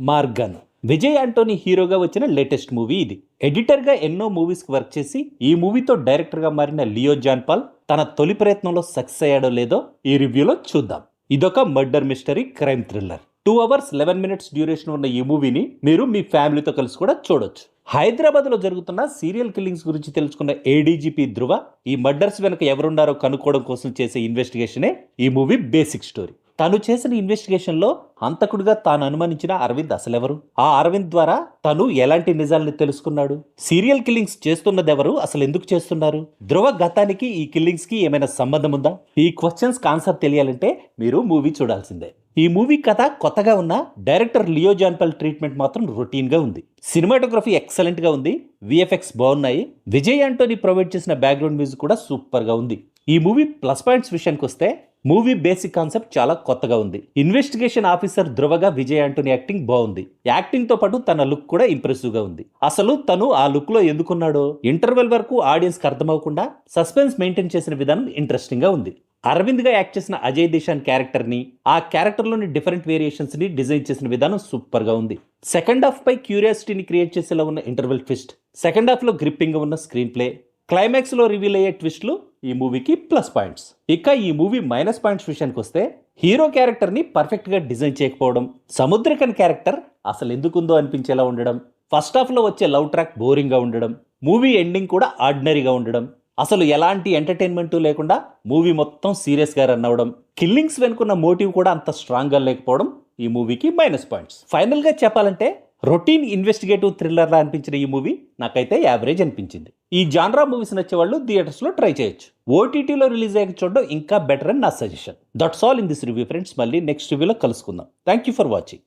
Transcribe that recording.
Morgan. Vijay Antony హీరోగా వచ్చిన latest movie ఇది. ఎడిటర్గా ఎన్నో మూవీస్కి వర్క్ చేసి ఈ మూవీతో డైరెక్టర్గా మారిన లియో జాన్ పాల్ తన తొలి ప్రయత్నంలో సక్సెస్ అయ్యాడో లేదో ఈ రివ్యూలో చూద్దాం. ఇదొక murder mystery crime thriller. 2 hours 11 minutes duration ఉన్న ఈ మూవీని మీరు మీ ఫ్యామిలీతో కలిసి కూడా చూడొచ్చు. హైదరాబాద్లో జరుగుతున్న సీరియల్ కిల్లింగ్స్ గురించి తెలుసుకున్న ఏడీజీపీ ధృవ ఈ మర్డర్స్ వెనక ఎవరున్నారో కనుక్కోవడం కోసం చేసే ఇన్వెస్టిగేషనే ఈ మూవీ బేసిక్ స్టోరీ. తను చేసిన ఇన్వెస్టిగేషన్లో హంతకుడిగా తాను అనుమానించిన అరవింద్ అసలెవరు, ఆ అరవింద్ ద్వారా తను ఎలాంటి నిజాల్ని తెలుసుకున్నాడు, సీరియల్ కిల్లింగ్స్ చేస్తున్నదెవరు, అసలు ఎందుకు చేస్తున్నారు, ధృవ గతానికి ఈ కిల్లింగ్స్ కి ఏమైనా సంబంధం ఉందా? ఈ క్వశ్చన్స్ ఆన్సర్ తెలియాలంటే మీరు మూవీ చూడాల్సిందే. ఈ మూవీ కథ కొత్తగా ఉన్న director Leo John Paul treatment మాత్రం రొటీన్ గా ఉంది. సినిమాటోగ్రఫీ ఎక్సలెంట్ గా ఉంది, విఎఫ్ఎక్స్ బాగున్నాయి, విజయ్ ఆంటోనీ ప్రొవైడ్ చేసిన బ్యాక్గ్రౌండ్ మ్యూజిక్ కూడా సూపర్ గా ఉంది. ఈ మూవీ ప్లస్ పాయింట్స్ విషయానికి వస్తే మూవీ బేసిక్ కాన్సెప్ట్ చాలా కొత్తగా ఉంది. ఇన్వెస్టిగేషన్ ఆఫీసర్ ధృవగా విజయ్ ఆంటోనీ యాక్టింగ్ బాగుంది. యాక్టింగ్ తో పాటు తన లుక్ కూడా ఇంప్రెసివ్ గా ఉంది. అసలు తను ఆ లుక్ లో ఎందుకున్నాడో ఇంటర్వెల్ వరకు ఆడియన్స్ కి అర్థమవకుండా సస్పెన్స్ మెయింటైన్ చేసిన విధానం ఇంట్రెస్టింగ్ గా ఉంది. అరవింద్ గా యాక్ట్ చేసిన అజయ్ దిశాన్ క్యారెక్టర్ ని, ఆ క్యారెక్టర్ లోని డిఫరెంట్ వేరియేషన్స్ ని డిజైన్ చేసిన విధానం సూపర్ గా ఉంది. సెకండ్ హాఫ్ పై క్యూరియాసిటీని క్రియేట్ చేసేలా ఉన్న ఇంటర్వెల్ ట్విస్ట్, సెకండ్ హాఫ్ లో గ్రిప్పింగ్ గా ఉన్న స్క్రీన్ ప్లే, క్లైమాక్స్ లో రివీల్ అయ్యే ట్విస్ట్లు ఈ మూవీకి ప్లస్ పాయింట్స్. ఇక ఈ మూవీ మైనస్ పాయింట్స్ విషయానికి వస్తే హీరో క్యారెక్టర్ ని పర్ఫెక్ట్ గా డిజైన్ చేయకపోవడం, సముద్రకన్ క్యారెక్టర్ అసలు ఎందుకుందో అనిపించేలా ఉండడం, ఫస్ట్ హాఫ్ లో వచ్చే లవ్ ట్రాక్ బోరింగ్ గా ఉండడం, మూవీ ఎండింగ్ కూడా ఆర్డినరీగా ఉండడం, అసలు ఎలాంటి ఎంటర్టైన్మెంట్ లేకుండా మూవీ మొత్తం సీరియస్ గా రన్ అవడం, కిల్లింగ్స్ వెనుకున్న మోటివ్ కూడా అంత స్ట్రాంగ్ గా లేకపోవడం ఈ మూవీకి మైనస్ పాయింట్స్. ఫైనల్ గా చెప్పాలంటే రొటీన్ ఇన్వెస్టిగేటివ్ థ్రిల్లర్ లా అనిపించిన ఈ మూవీ నాకైతే యావరేజ్ అనిపించింది. ఈ జాన్రా మూవీస్ నచ్చే వాళ్ళు థియేటర్స్ లో ట్రై చేయొచ్చు. ఓటీటీలో రిలీజ్ అయ్యాక చూడడం ఇంకా బెటర్ అని నా suggestion. That's all in this review friends. మళ్ళీ నెక్స్ట్ రివ్యూలో కలుసుకుందాం. Thank you for watching.